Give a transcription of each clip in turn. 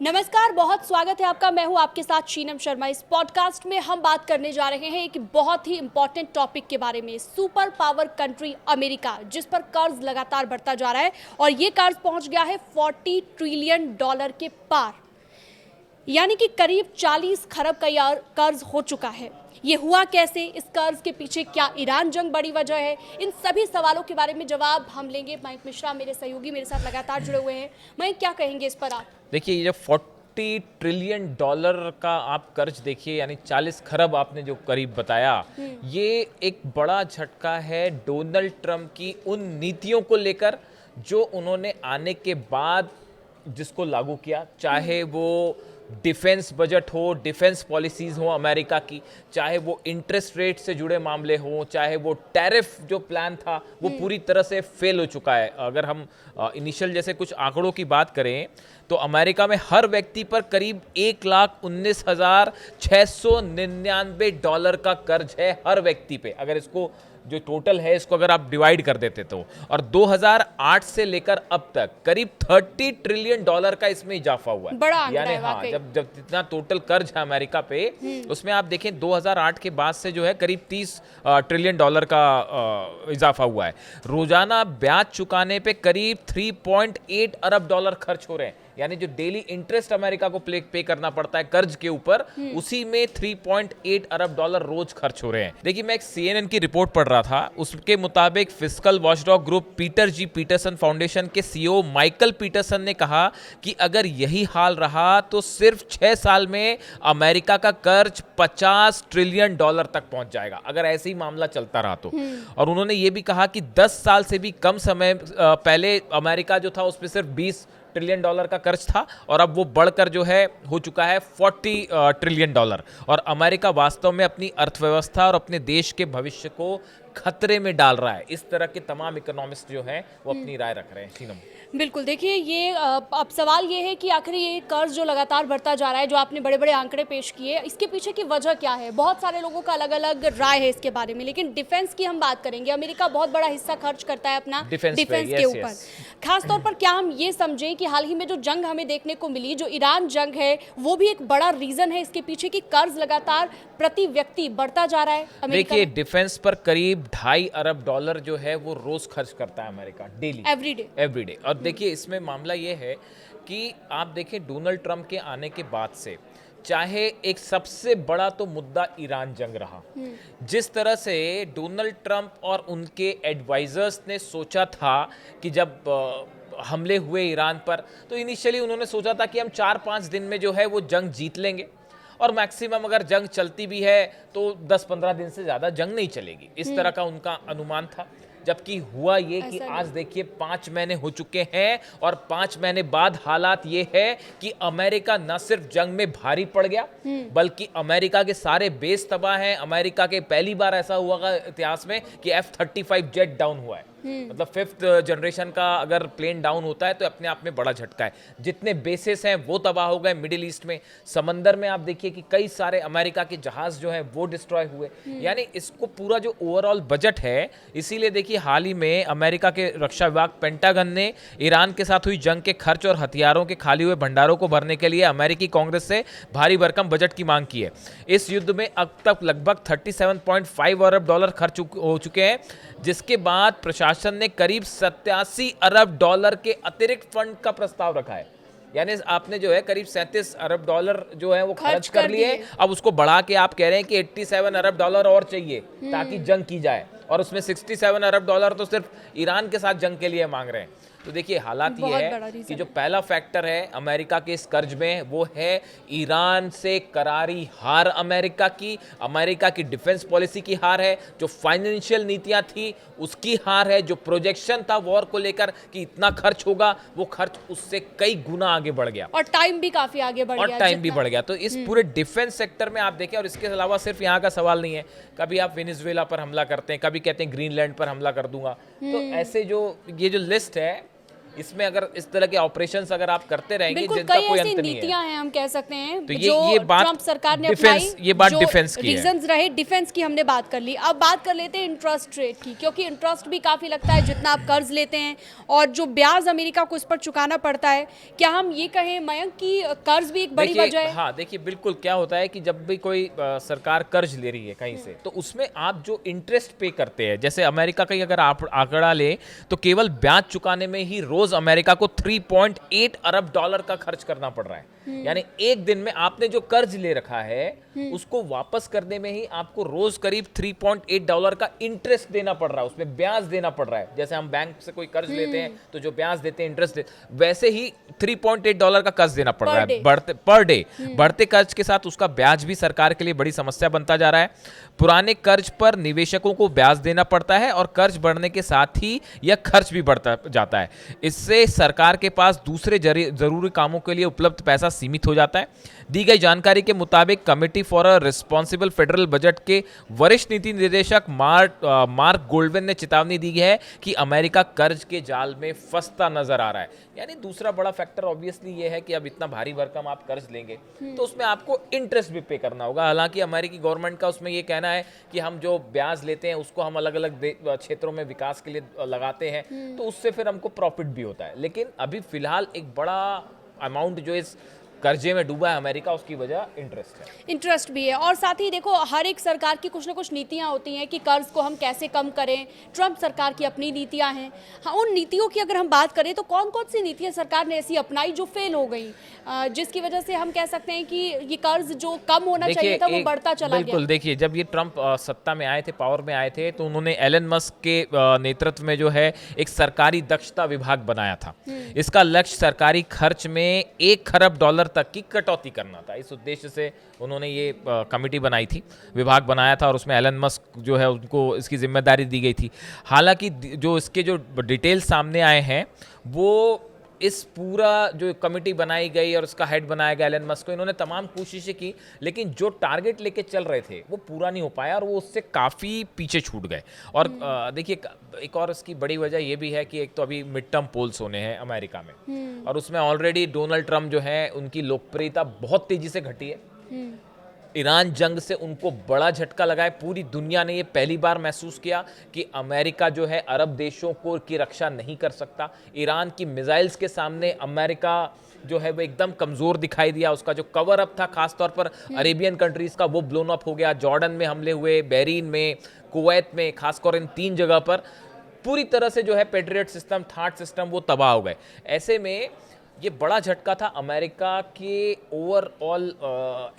नमस्कार, बहुत स्वागत है आपका। मैं हूं आपके साथ शीनम शर्मा। इस पॉडकास्ट में हम बात करने जा रहे हैं एक बहुत ही इंपॉर्टेंट टॉपिक के बारे में, सुपर पावर कंट्री अमेरिका, जिस पर कर्ज लगातार बढ़ता जा रहा है और ये कर्ज पहुंच गया है $40 ट्रिलियन के पार, यानी कि करीब 40 खरब का कर्ज हो चुका है। ये हुआ कैसे, इस कर्ज के पीछे क्या ईरान जंग बड़ी वजह है, इन सभी सवालों के बारे में जवाब हम लेंगे। मयंक मिश्रा मेरे सहयोगी मेरे साथ लगातार जुड़े हुए हैं। मयंक, क्या कहेंगे इस पर आप? देखिए, ये जो $40 ट्रिलियन का आप कर्ज देखिए, यानी 40 खरब आपने जो करीब बताया, ये एक बड़ा झटका है डोनाल्ड ट्रंप की उन नीतियों को लेकर जो उन्होंने आने के बाद जिसको लागू किया, चाहे वो डिफेंस बजट हो, डिफेंस पॉलिसीज़ हो अमेरिका की, चाहे वो इंटरेस्ट रेट से जुड़े मामले हों, चाहे वो टैरिफ जो प्लान था वो पूरी तरह से फेल हो चुका है। अगर हम इनिशियल जैसे कुछ आंकड़ों की बात करें तो अमेरिका में हर व्यक्ति पर करीब $1,19,699 का कर्ज है हर व्यक्ति पे। अगर इसको जो टोटल है इसको अगर आप डिवाइड कर देते तो, और 2008 से लेकर अब तक करीब $30 ट्रिलियन का इसमें इजाफा हुआ है। बड़ा आंकड़ा यानी है हाँ, वाकई। जब जितना टोटल कर्ज है अमेरिका पे, उसमें आप देखें 2008 के बाद से जो है करीब $30 ट्रिलियन का इजाफा हुआ है। रोजाना ब्याज चुकाने पे करीब $3.8 अरब खर्च हो रहे हैं। यानी जो डेली इंटरेस्ट अमेरिका को पे करना पड़ता है कर्ज के ऊपर, उसी में $3.8 अरब रोज खर्च हो रहे हैं। देखिए, मैं एक CNN की रिपोर्ट पढ़ रहा था, उसके मुताबिक फिस्कल वॉचडॉग ग्रुप पीटर जी पीटरसन फाउंडेशन के CEO माइकल पीटरसन ने कहा कि अगर यही हाल रहा तो सिर्फ 6 साल में अमेरिका का कर्ज $50 ट्रिलियन तक पहुंच जाएगा, अगर ऐसे ही मामला चलता रहा तो। और उन्होंने ये भी कहा कि 10 साल से भी कम समय पहले अमेरिका जो था उस पर सिर्फ $20 ट्रिलियन का कर्ज था, और अब वो बढ़कर जो है हो चुका है $40 ट्रिलियन। और अमेरिका वास्तव में अपनी अर्थव्यवस्था और अपने देश के भविष्य को खतरे में डाल रहा है। इस तरह के तमाम इकोनॉमिस्ट जो हैं वो अपनी राय रख रहे हैं। शीनम, बिल्कुल, देखिए ये अब सवाल ये है कि आखिर ये कर्ज जो लगातार बढ़ता जा रहा है, जो आपने बड़े बड़े आंकड़े पेश किए, इसके पीछे की वजह क्या है? बहुत सारे लोगों का अलग अलग राय है इसके बारे में, लेकिन डिफेंस की हम बात करेंगे। अमेरिका बहुत बड़ा हिस्सा खर्च करता है अपना डिफेंस के ऊपर। खासतौर पर क्या हम ये समझें कि हाल ही में जो जंग हमें देखने को मिली, जो ईरान जंग है, वो भी एक बड़ा रीजन है इसके पीछे कि कर्ज लगातार प्रति व्यक्ति बढ़ता जा रहा है अमेरिका? देखिए, डिफेंस पर करीब $2.5 अरब जो है वो रोज खर्च करता है अमेरिका, डेली, एवरीडे। और देखिए, इसमें मामला ये है कि आप देखें डोनाल्ड ट्रंप के आने के बाद से, चाहे एक सबसे बड़ा तो मुद्दा ईरान जंग रहा, जिस तरह से डोनाल्ड ट्रंप और उनके एडवाइजर्स ने सोचा था कि जब हमले हुए ईरान पर, तो इनिशियली उन्होंने सोचा था कि हम 4-5 दिन में जो है वो जंग जीत लेंगे, और मैक्सिमम अगर जंग चलती भी है तो 10-15 दिन से ज़्यादा जंग नहीं चलेगी। इस तरह का उनका अनुमान था। जबकि हुआ ये कि आज देखिए 5 महीने हो चुके हैं, और 5 महीने बाद हालात ये है कि अमेरिका न सिर्फ जंग में भारी पड़ गया, बल्कि अमेरिका के सारे बेस तबाह हैं। अमेरिका के पहली बार ऐसा हुआ इतिहास में कि F-35 जेट डाउन हुआ है। मतलब 5th जनरेशन का अगर प्लेन डाउन होता है तो अपने आप में बड़ा झटका है। जितने बेसेस हैं वो तबाह हो गए मिडिल ईस्ट में। समंदर में आप देखिए कि कई सारे अमेरिका के जहाज जो हैं वो डिस्ट्रॉय हुए। यानी इसको पूरा जो ओवरऑल बजट है, इसीलिए देखिए हाल ही में अमेरिका के रक्षा विभाग पेंटागन ने ईरान के साथ हुई जंग के खर्च और हथियारों के खाली हुए भंडारों को भरने के लिए अमेरिकी कांग्रेस से भारी भरकम बजट की मांग की है। इस युद्ध में अब तक लगभग $37.5 अरब खर्च हो चुके हैं, जिसके बाद प्रशासन ने करीब $87 अरब के अतिरिक्त फंड का प्रस्ताव रखा है। यानी आपने जो है करीब $37 अरब जो है वो खर्च कर लिए, अब उसको बढ़ा के आप कह रहे हैं कि $87 अरब और चाहिए ताकि जंग की जाए, और उसमें $67 अरब तो सिर्फ ईरान के साथ जंग के लिए मांग रहे हैं। तो देखिए, हालात ये है कि जो पहला फैक्टर है अमेरिका के इस कर्ज में, वो है ईरान से करारी हार अमेरिका की डिफेंस पॉलिसी की हार है, जो फाइनेंशियल नीतियां थी उसकी हार है, जो प्रोजेक्शन था वॉर को लेकर कि इतना खर्च होगा, वो खर्च उससे कई गुना आगे बढ़ गया, और टाइम भी काफी आगे बढ़ गया। तो इस पूरे डिफेंस सेक्टर में आप देखें, और इसके अलावा सिर्फ यहाँ का सवाल नहीं है, कभी आप वेनेजुएला पर हमला करते हैं, कभी कहते हैं ग्रीनलैंड पर हमला कर दूंगा। तो ऐसे जो ये जो लिस्ट है इसमें अगर इस तरह के ऑपरेशंस अगर आप करते रहेंगे बिल्कुल, जिनका कई कोई ऐसी अंत नहीं है। नीतियां हैं हम कह सकते हैं तो जो ये बात ट्रम्प सरकार ने डिफेंस, अपनाई, ये बात जो डिफेंस की है। रीजंस रहे डिफेंस की हमने बात कर ली। अब बात कर लेते हैं इंटरेस्ट रेट की, क्योंकि इंटरेस्ट भी काफी लगता है जितना आप कर्ज लेते हैं और जो ब्याज अमेरिका को इस पर चुकाना पड़ता है। क्या हम ये कहें मयंक कि कर्ज भी एक बड़ी वजह है? हाँ देखिए, बिल्कुल क्या होता है कि जब भी कोई सरकार कर्ज ले रही है कहीं से, तो उसमें आप जो इंटरेस्ट पे करते हैं, जैसे अमेरिका का अगर आप आंकड़ा ले तो केवल ब्याज चुकाने में ही रोज अमेरिका को 3.8 अरब डॉलर का खर्च करना पड़ रहा है। यानी एक दिन में आपने जो कर्ज ले रखा है उसको वापस करने में ही आपको रोज करीब 3.8 डॉलर का इंटरेस्ट देना पड़ रहा है, उसमें ब्याज देना पड़ रहा है। जैसे हम बैंक से कोई कर्ज लेते हैं तो जो ब्याज देते हैं, इंटरेस्ट वैसे ही 3.8 डॉलर का कर्ज देना पड़ रहा है पर डे। बढ़ते कर्ज के साथ उसका ब्याज भी सरकार के लिए बड़ी समस्या बनता जा रहा है। पुराने कर्ज पर निवेशकों को ब्याज देना पड़ता है और कर्ज बढ़ने के साथ ही यह खर्च भी बढ़ता जाता है। इससे सरकार के पास दूसरे जरूरी कामों के लिए उपलब्ध पैसा सीमित हो जाता है। दी गई जानकारी के मुताबिक committee for a responsible federal budget के वरिष्ठ नीति निदेशक मार्क गोल्डविन ने चेतावनी दी है कि अमेरिका कर्ज के जाल में फंसता नजर आ रहा है। यानी दूसरा बड़ा फैक्टर ऑब्वियसली ये है कि अब इतना भारी भरकम आप कर्ज लेंगे तो उसमें आपको इंटरेस्ट भी पे करना होगा। हालांकि अमेरिकी गवर्नमेंट का उसमें ये कहना है कि हम जो ब्याज लेते हैं उसको हम अलग अलग क्षेत्रों में विकास के लिए लगाते हैं, तो उससे फिर हमको प्रॉफिट भी होता है। लेकिन अभी फिलहाल एक बड़ा अमाउंट जो इस कर्जे में डूबा है अमेरिका, उसकी वजह इंटरेस्ट भी है। और साथ ही देखो, हर एक सरकार की कुछ ना कुछ नीतियां होती हैं कि कर्ज को हम कैसे कम करें। ट्रम्प सरकार की अपनी नीतियां हैं। हाँ, उन नीतियों की अगर हम बात करें तो कौन कौन सी नीतियां सरकार ने ऐसी अपनाई जो फेल हो गई, जिसकी वजह से हम कह सकते हैं कि ये कर्ज जो कम होना चाहिए था वो बढ़ता चला गया। बिल्कुल, देखिए जब ये ट्रम्प सत्ता में आए थे, पावर में आए थे, तो उन्होंने एलन मस्क के नेतृत्व में जो है एक सरकारी दक्षता विभाग बनाया था। इसका लक्ष्य सरकारी खर्च में 1 खरब डॉलर तक की कटौती करना था। इस उद्देश्य से उन्होंने ये कमेटी बनाई थी, विभाग बनाया था और उसमें एलन मस्क जो है उनको इसकी जिम्मेदारी दी गई थी। हालांकि जो इसके जो डिटेल्स सामने आए हैं वो इस पूरा जो कमेटी बनाई गई और उसका हेड बनाया गया एलन मस्क को, इन्होंने तमाम कोशिशें की लेकिन जो टारगेट लेके चल रहे थे वो पूरा नहीं हो पाया और वो उससे काफ़ी पीछे छूट गए। और देखिए एक और इसकी बड़ी वजह ये भी है कि एक तो अभी मिड टर्म पोल्स होने हैं अमेरिका में और उसमें ऑलरेडी डोनाल्ड ट्रम्प जो है उनकी लोकप्रियता बहुत तेजी से घटी है। ईरान जंग से उनको बड़ा झटका लगा है। पूरी दुनिया ने ये पहली बार महसूस किया कि अमेरिका जो है अरब देशों को की रक्षा नहीं कर सकता। ईरान की मिसाइल्स के सामने अमेरिका जो है वो एकदम कमज़ोर दिखाई दिया। उसका जो कवर अप था खासतौर पर अरेबियन कंट्रीज़ का, वो ब्लोन अप हो गया। जॉर्डन में हमले हुए, बहरीन में, कुवैत में, खासकर इन 3 जगह पर पूरी तरह से जो है पेट्रियट सिस्टम, थाट सिस्टम वो तबाह हो गए। ऐसे में ये बड़ा झटका था अमेरिका के ओवरऑल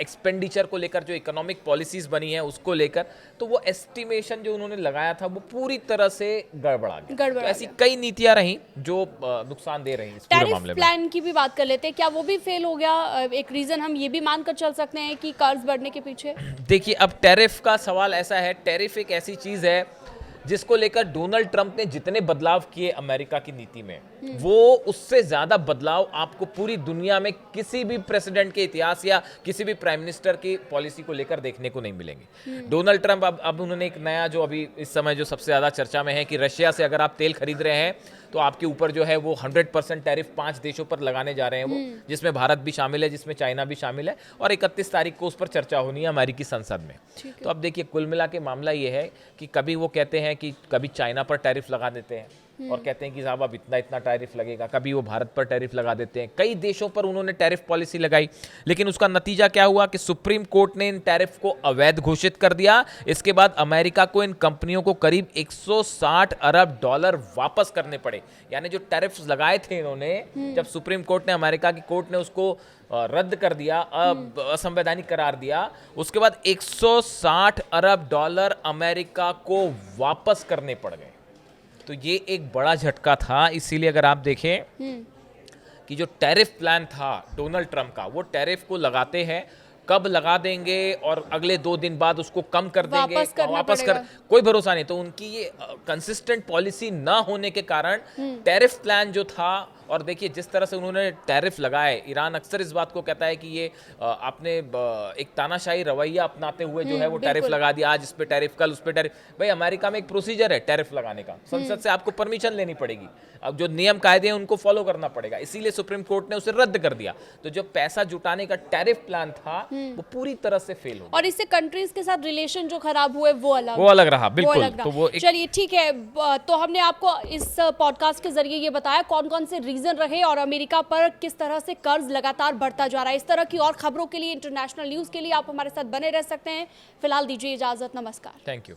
एक्सपेंडिचर को लेकर, जो इकोनॉमिक पॉलिसीज बनी है उसको लेकर। तो वो एस्टिमेशन जो उन्होंने लगाया था वो पूरी तरह से गड़बड़ा गया। तो ऐसी कई नीतियां रहीं जो नुकसान दे रही हैं इस पूरे मामले में। प्लान की भी बात कर लेते हैं, क्या वो भी फेल हो गया? एक रीजन हम ये भी मानकर चल सकते हैं कि कर्ज बढ़ने के पीछे। देखिए अब टैरिफ का सवाल ऐसा है, टैरिफ एक ऐसी चीज है जिसको लेकर डोनाल्ड ट्रंप ने जितने बदलाव किए अमेरिका की नीति में, वो उससे ज्यादा बदलाव आपको पूरी दुनिया में किसी भी प्रेसिडेंट के इतिहास या किसी भी प्राइम मिनिस्टर की पॉलिसी को लेकर देखने को नहीं मिलेंगे। डोनाल्ड ट्रंप अब उन्होंने एक नया, जो अभी इस समय जो सबसे ज्यादा चर्चा में है कि रशिया से अगर आप तेल खरीद रहे हैं तो आपके ऊपर जो है वो 100% टैरिफ 5 देशों पर लगाने जा रहे हैं वो, जिसमें भारत भी शामिल है, जिसमें चाइना भी शामिल है। और 31 तारीख को उस पर चर्चा होनी है अमेरिकी संसद में। तो अब देखिए कुल मिला के मामला ये है कि कभी वो कहते हैं कि कभी चाइना पर टैरिफ लगा देते हैं और कहते हैं कि साहब अब इतना इतना टैरिफ लगेगा, कभी वो भारत पर टैरिफ लगा देते हैं। कई देशों पर उन्होंने टैरिफ पॉलिसी लगाई, लेकिन उसका नतीजा क्या हुआ कि सुप्रीम कोर्ट ने इन टैरिफ को अवैध घोषित कर दिया। इसके बाद अमेरिका को इन कंपनियों को करीब 160 अरब डॉलर वापस करने पड़े। यानी जो टैरिफ लगाए थे इन्होंने, जब सुप्रीम कोर्ट ने, अमेरिका की कोर्ट ने उसको रद्द कर दिया, असंवैधानिक करार दिया, उसके बाद 160 अरब डॉलर अमेरिका को वापस करने पड़ गए। तो ये एक बड़ा झटका था। इसीलिए अगर आप देखें कि जो टैरिफ प्लान था डोनाल्ड ट्रंप का, वो टैरिफ को लगाते हैं, कब लगा देंगे और अगले 2 दिन बाद उसको कम कर देंगे, वापस कर, कोई भरोसा नहीं। तो उनकी ये कंसिस्टेंट पॉलिसी ना होने के कारण टैरिफ प्लान जो था और देखिए जिस तरह से उन्होंने टैरिफ लगाए, ईरान अक्सर इस बात को कहता है कि ये आपने एक तानाशाही रवैया अपनाते हुए जो है वो टैरिफ लगा दिया, आज इस पे टैरिफ, कल उस पे टैरिफ। भाई अमेरिका में एक प्रोसीजर है टैरिफ लगाने का, संसद से आपको परमिशन लेनी पड़ेगी, अब जो नियम कायदे हैं उनको फॉलो करना पड़ेगा, इसीलिए सुप्रीम कोर्ट ने उसे रद्द कर दिया। तो जो पैसा जुटाने का टैरिफ प्लान था वो पूरी तरह से फेल हो गया, और इससे कंट्रीज के साथ रिलेशन जो खराब हुए वो अलग रहा। बिल्कुल, तो वो चलिए ठीक है। तो हमने आपको इस पॉडकास्ट के जरिए ये बताया कौन कौन से रीजन रहे और अमेरिका पर किस तरह से कर्ज लगातार बढ़ता जा रहा है। इस तरह की और खबरों के लिए, इंटरनेशनल न्यूज के लिए आप हमारे साथ बने रह सकते हैं। फिलहाल दीजिए इजाजत, नमस्कार। Thank you.